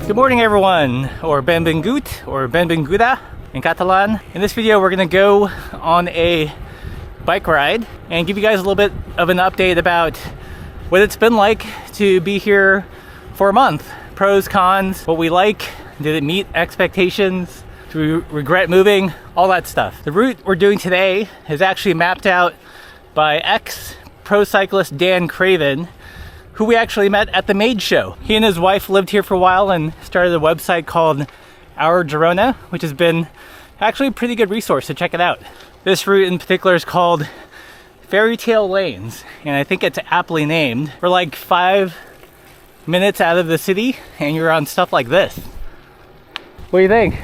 Good morning everyone, or benvingut, or benvinguda in Catalan. In this video we're gonna go on a bike ride and give you guys a little bit of an update about what it's been like to be here for a month. Pros, cons, what we like, did it meet expectations, do we regret moving, all that stuff. The route we're doing today is actually mapped out by ex-pro cyclist Dan Craven, who we actually met at the Maid Show. He and his wife lived here for a while and started a website called Our Girona, which has been actually a pretty good resource, so check it out. This route in particular is called Fairy Tale Lanes, and I think it's aptly named. We're like 5 minutes out of the city, and you're on stuff like this. What do you think?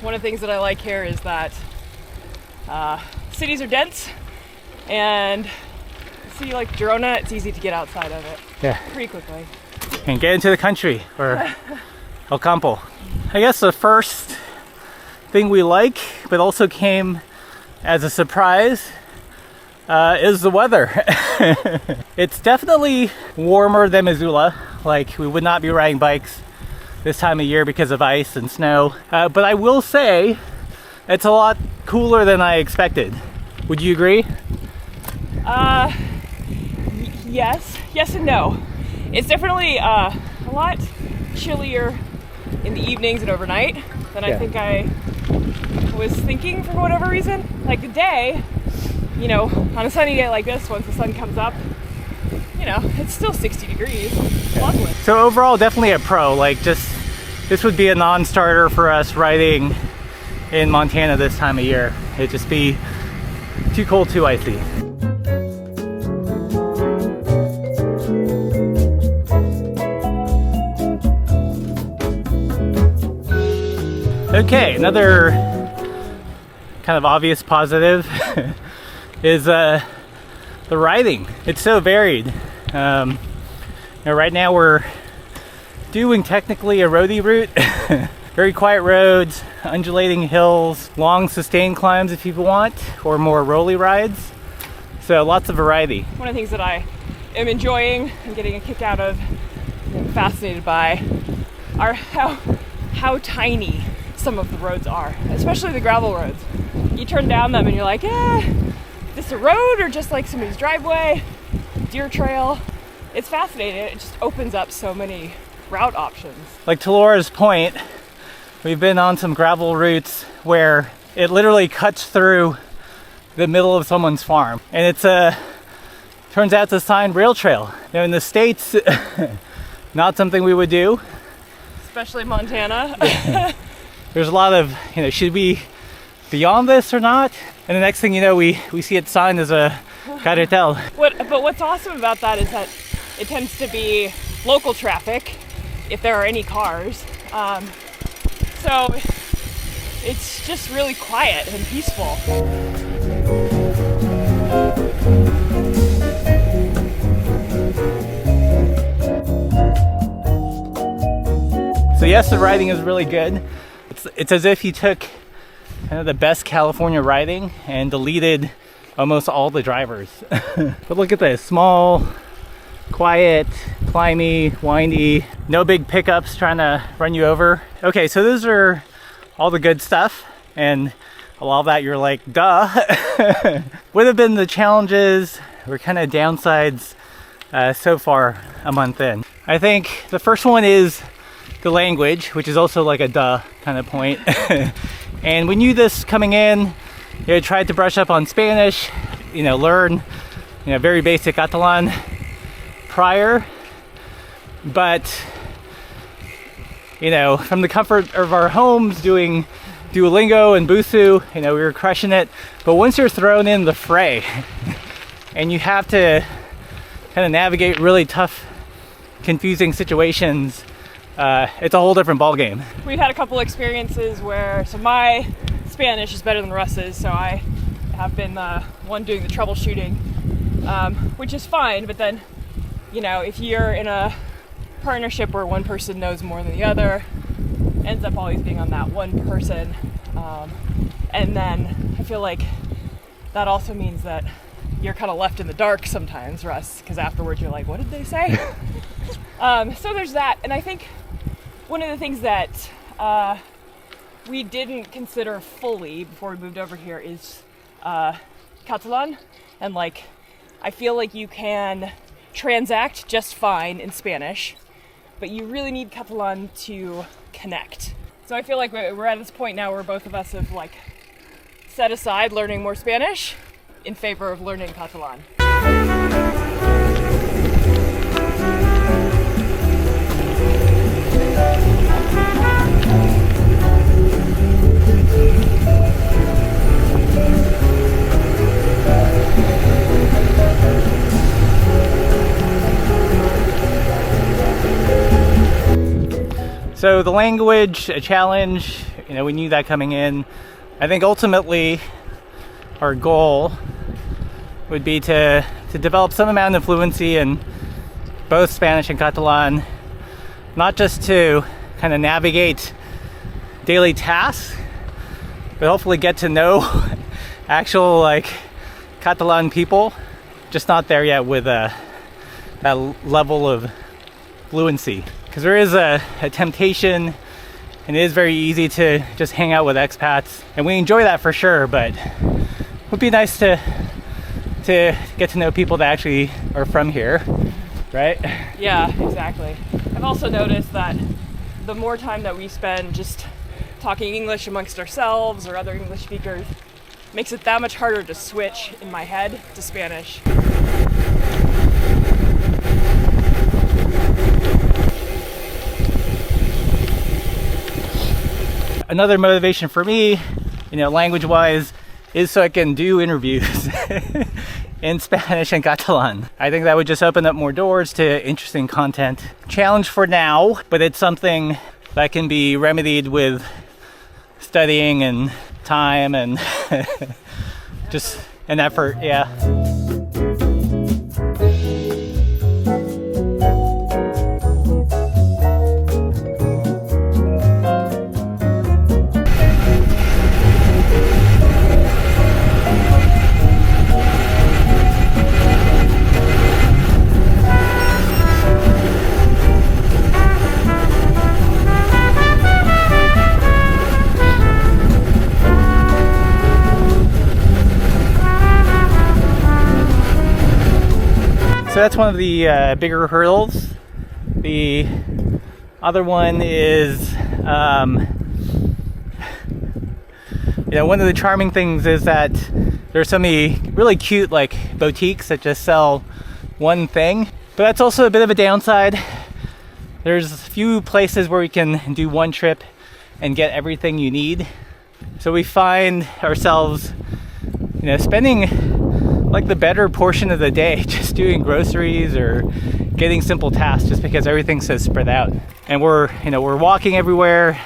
One of the things that I like here is that cities are dense, and a city like Girona, it's easy to get outside of it pretty quickly. And get into the country, or El Campo. I guess the first thing we like, but also came as a surprise, is the weather. It's definitely warmer than Missoula. Like, we would not be riding bikes this time of year because of ice and snow. But I will say, it's a lot cooler than I expected. Would you agree? Yes and no. It's definitely a lot chillier in the evenings and overnight than I think I was thinking for whatever reason. Like the day, you know, on a sunny day like this, once the sun comes up, you know, it's still 60 degrees. Lovely. So overall, definitely a pro. Like, just, this would be a non-starter for us riding in Montana this time of year. It'd just be too cold, too icy. Okay, another kind of obvious positive is the riding. It's so varied. You know, right now we're doing technically a roadie route. Very quiet roads, undulating hills, long sustained climbs if people want, or more rolly rides. So lots of variety. One of the things that I am enjoying and getting a kick out of, and fascinated by, are how tiny some of the roads are, especially the gravel roads. You turn down them and you're like, is this a road or just like somebody's driveway, deer trail? It's fascinating. It just opens up so many route options. Like to Laura's point, we've been on some gravel routes where it literally cuts through the middle of someone's farm, and it's turns out it's a signed rail trail. You know, in the States, not something we would do. Especially Montana. Yeah. There's a lot of, you know, should we be on this or not? And the next thing you know, we see it signed as a carretel. But what's awesome about that is that it tends to be local traffic, if there are any cars. So it's just really quiet and peaceful. So yes, the riding is really good. It's as if you took kind of the best California riding and deleted almost all the drivers. But look at this, small, quiet, climby, windy, no big pickups trying to run you over. Okay, so those are all the good stuff, and a lot of that you're like, duh. What have been the challenges or kind of downsides so far a month in? I think the first one is the language, which is also like a duh kind of point. And we knew this coming in. You know, tried to brush up on Spanish, you know, learn, you know, very basic Catalan prior, but you know, from the comfort of our homes doing Duolingo and Busu, you know, we were crushing it. But once you're thrown in the fray and you have to kind of navigate really tough, confusing situations, it's a whole different ballgame. We've had a couple experiences where, so my Spanish is better than Russ's, so I have been the one doing the troubleshooting, which is fine, but then, you know, if you're in a partnership where one person knows more than the other, ends up always being on that one person. And then I feel like that also means that you're kind of left in the dark sometimes, Russ, because afterwards you're like, what did they say? So there's that. And I think one of the things that we didn't consider fully before we moved over here is Catalan. And like, I feel like you can transact just fine in Spanish, but you really need Catalan to connect. So I feel like we're at this point now where both of us have like set aside learning more Spanish in favor of learning Catalan. So the language, a challenge, you know, we knew that coming in. I think ultimately our goal would be to develop some amount of fluency in both Spanish and Catalan, not just to kind of navigate daily tasks, but hopefully get to know actual like Catalan people, just not there yet with that level of fluency. Because there is a temptation, and it is very easy to just hang out with expats, and we enjoy that for sure, but it would be nice to get to know people that actually are from here, right? Yeah, exactly. I've also noticed that the more time that we spend just talking English amongst ourselves or other English speakers makes it that much harder to switch in my head to Spanish. Another motivation for me, you know, language-wise, is so I can do interviews in Spanish and Catalan. I think that would just open up more doors to interesting content. Challenge for now, but it's something that can be remedied with studying and time and just an effort, yeah. So that's one of the bigger hurdles. The other one is, you know, one of the charming things is that there's so many really cute like boutiques that just sell one thing. But that's also a bit of a downside. There's a few places where we can do one trip and get everything you need. So we find ourselves, you know, spending like the better portion of the day just doing groceries or getting simple tasks just because everything's so spread out. And we're walking everywhere.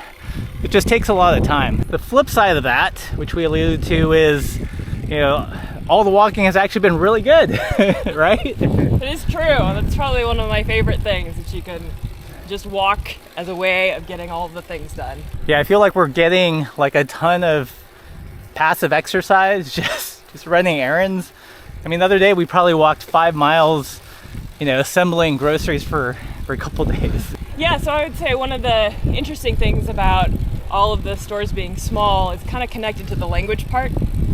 It just takes a lot of time. The flip side of that, which we alluded to, is, you know, all the walking has actually been really good, right? It is true. That's probably one of my favorite things, that you can just walk as a way of getting all of the things done. Yeah, I feel like we're getting like a ton of passive exercise just running errands. I mean, the other day we probably walked 5 miles, you know, assembling groceries for a couple days. Yeah, so I would say one of the interesting things about all of the stores being small is kind of connected to the language part,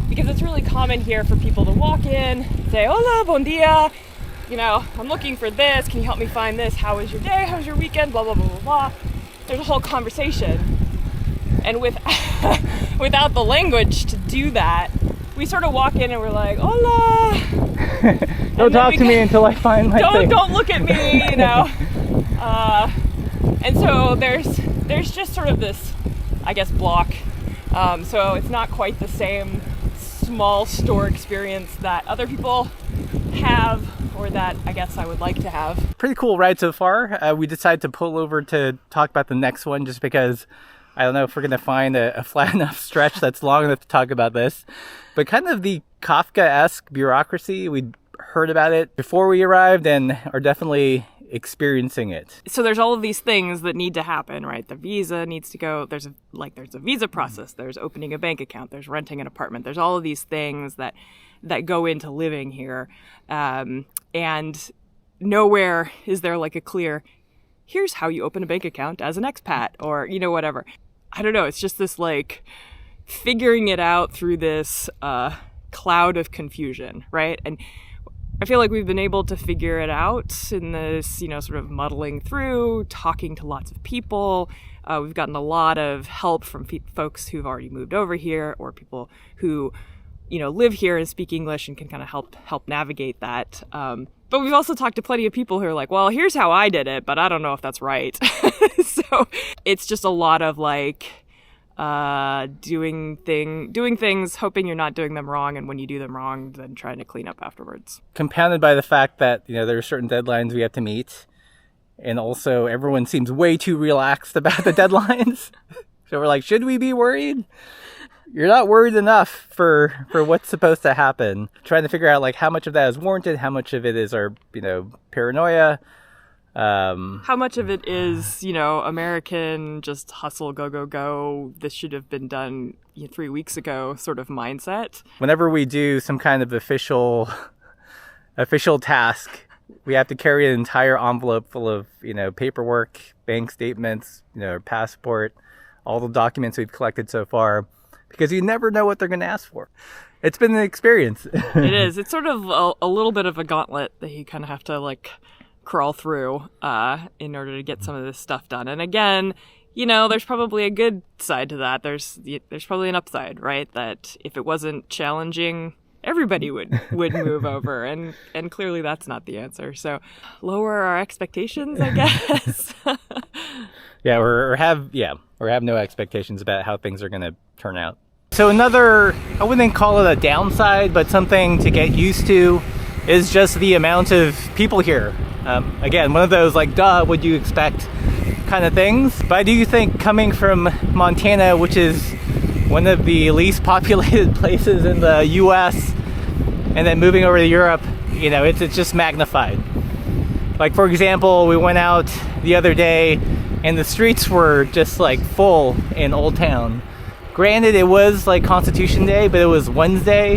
because it's really common here for people to walk in, say, hola, bon dia, you know, I'm looking for this, can you help me find this, how was your day, how was your weekend, blah, blah, blah, blah, blah. There's a whole conversation. And without the language to do that, we sort of walk in and we're like, hola. Don't talk to me until I find my thing. Don't look at me, you know. And so there's just sort of this, I guess, block. So it's not quite the same small store experience that other people have, or that I guess I would like to have. Pretty cool ride so far. We decided to pull over to talk about the next one just because I don't know if we're going to find a flat enough stretch that's long enough to talk about this. But kind of the Kafkaesque bureaucracy, we'd heard about it before we arrived and are definitely experiencing it. So there's all of these things that need to happen, right? The visa needs to go. There's a visa process. There's opening a bank account. There's renting an apartment. There's all of these things that go into living here. And nowhere is there like a clear, here's how you open a bank account as an expat, or, whatever. I don't know. It's just this like figuring it out through this cloud of confusion, right? And I feel like we've been able to figure it out in this, sort of muddling through, talking to lots of people. We've gotten a lot of help from folks who've already moved over here, or people who, live here and speak English and can kind of help navigate that. But we've also talked to plenty of people who are like, well, here's how I did it, but I don't know if that's right. So it's just a lot of like doing things, hoping you're not doing them wrong, and when you do them wrong, then trying to clean up afterwards. Compounded by the fact that, there are certain deadlines we have to meet, and also everyone seems way too relaxed about the deadlines. So we're like, should we be worried? You're not worried enough for what's supposed to happen. Trying to figure out like how much of that is warranted, how much of it is our, paranoia. How much of it is, American, just hustle, go, this should have been done 3 weeks ago sort of mindset. Whenever we do some kind of official task, we have to carry an entire envelope full of, paperwork, bank statements, passport, all the documents we've collected so far, because you never know what they're going to ask for. It's been an experience. It is. It's sort of a little bit of a gauntlet that you kind of have to like crawl through in order to get some of this stuff done. And again, there's probably a good side to that. There's probably an upside, right? That if it wasn't challenging, everybody would move over, and clearly that's not the answer. So lower our expectations, I guess. Yeah, or have no expectations about how things are going to turn out. So another, I wouldn't call it a downside, but something to get used to is just the amount of people here. Again, one of those like, duh, would you expect kind of things. But I do think coming from Montana, which is one of the least populated places in the US, and then moving over to Europe, it's just magnified. Like, for example, we went out the other day and the streets were just like full in Old Town. Granted, it was like Constitution Day, but it was Wednesday,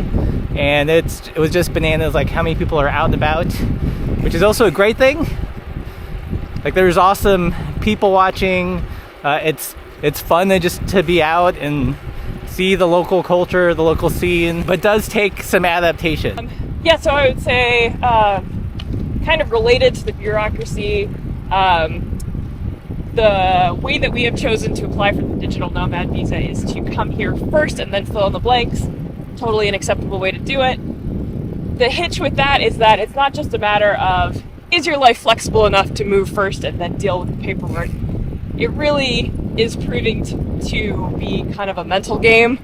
and it was just bananas like how many people are out and about, which is also a great thing. Like, there's awesome people watching. It's fun to be out and see the local culture, the local scene, but it does take some adaptation. So I would say kind of related to the bureaucracy, the way that we have chosen to apply for the digital nomad visa is to come here first and then fill in the blanks. Totally an acceptable way to do it. The hitch with that is that it's not just a matter of, is your life flexible enough to move first and then deal with the paperwork? It really is proving to be kind of a mental game.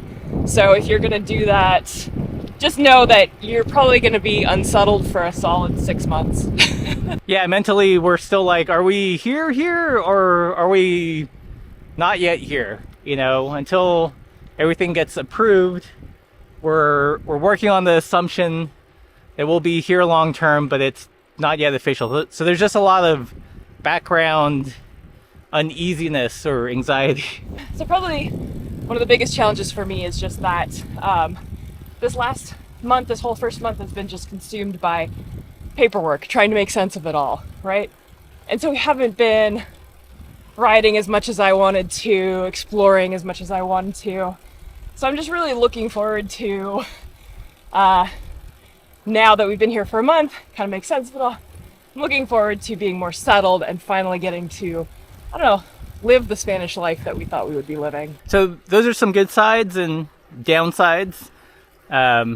So if you're going to do that, just know that you're probably going to be unsettled for a solid 6 months. Yeah, mentally we're still like, are we here, or are we not yet here? Until everything gets approved, we're working on the assumption it will be here long term, but it's not yet official. So there's just a lot of background uneasiness or anxiety. So probably one of the biggest challenges for me is just that this whole first month has been just consumed by paperwork, trying to make sense of it all, right? And so we haven't been riding as much as I wanted to, exploring as much as I wanted to. So I'm just really looking forward to, now that we've been here for a month, kind of make sense of it all. I'm looking forward to being more settled and finally getting to, live the Spanish life that we thought we would be living. So those are some good sides and downsides. I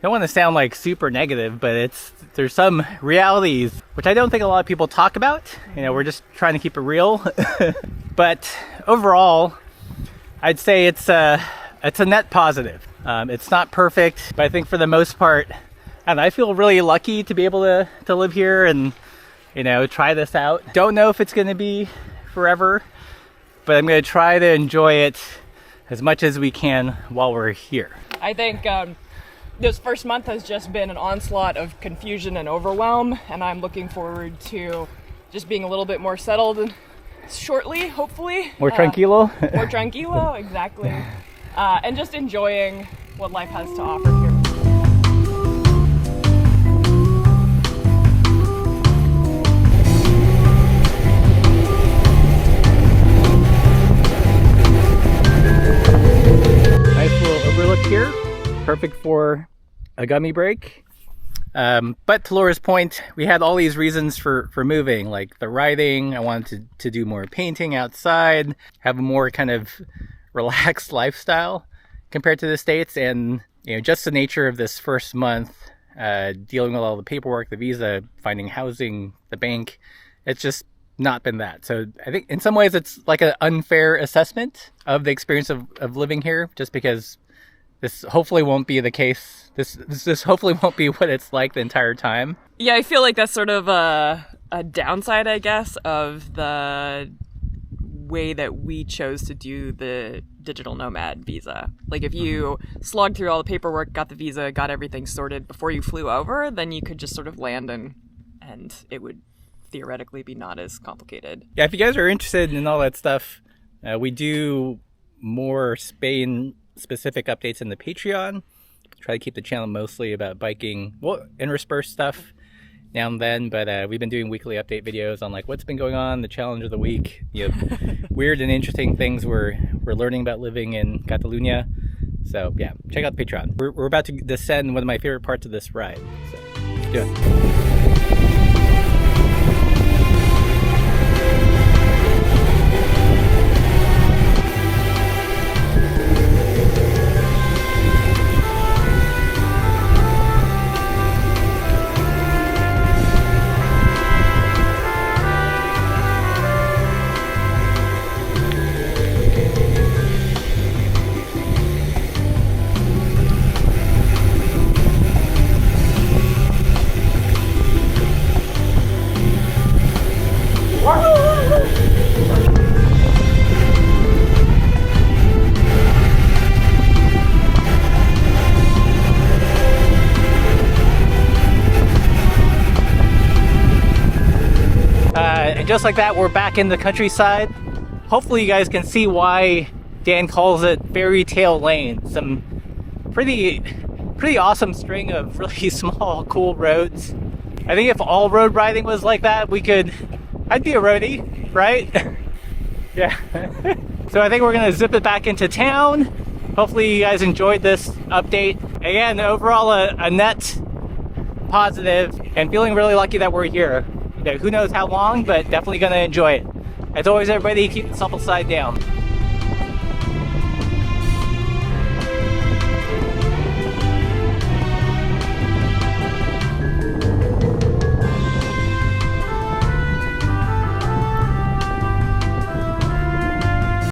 don't want to sound like super negative, but there's some realities which I don't think a lot of people talk about. We're just trying to keep it real. But overall, I'd say it's a net positive. It's not perfect, but I think for the most part, and I feel really lucky to be able to live here and try this out. Don't know if it's going to be forever, but I'm going to try to enjoy it as much as we can while we're here. I think this first month has just been an onslaught of confusion and overwhelm, and I'm looking forward to just being a little bit more settled and shortly, hopefully. More tranquilo? More tranquilo, exactly. And just enjoying what life has to offer here. Nice little overlook here. Perfect for a gummy break. But to Laura's point, we had all these reasons for moving, like the riding. I wanted to do more painting outside, have a more kind of relaxed lifestyle compared to the States. And, you know, just the nature of this first month, dealing with all the paperwork, the visa, finding housing, the bank, it's just not been that. So I think in some ways it's like an unfair assessment of the experience of living here, just because this hopefully won't be the case. This hopefully won't be what it's like the entire time. Yeah, I feel like that's sort of a downside, I guess, of the way that we chose to do the digital nomad visa. Like if you slogged through all the paperwork, got the visa, got everything sorted before you flew over, then you could just sort of land and it would theoretically be not as complicated. Yeah, if you guys are interested in all that stuff, we do more Spain specific updates in the Patreon. Try to keep the channel mostly about biking, well, intersperse stuff now and then, but we've been doing weekly update videos on like what's been going on, the challenge of the week, you know, weird and interesting things we're learning about living in Catalonia. So yeah, check out the Patreon. We're about to descend one of my favorite parts of this ride. So let's do it. And just like that, we're back in the countryside. Hopefully you guys can see why Dan calls it Fairy Tale Lane. Some pretty awesome string of really small, cool roads. I think if all road riding was like that, I'd be a roadie, right? Yeah. So I think we're gonna zip it back into town. Hopefully you guys enjoyed this update. Again, overall a net positive, and feeling really lucky that we're here. You know, who knows how long, but definitely gonna enjoy it. As always, everybody, keep the supple side down.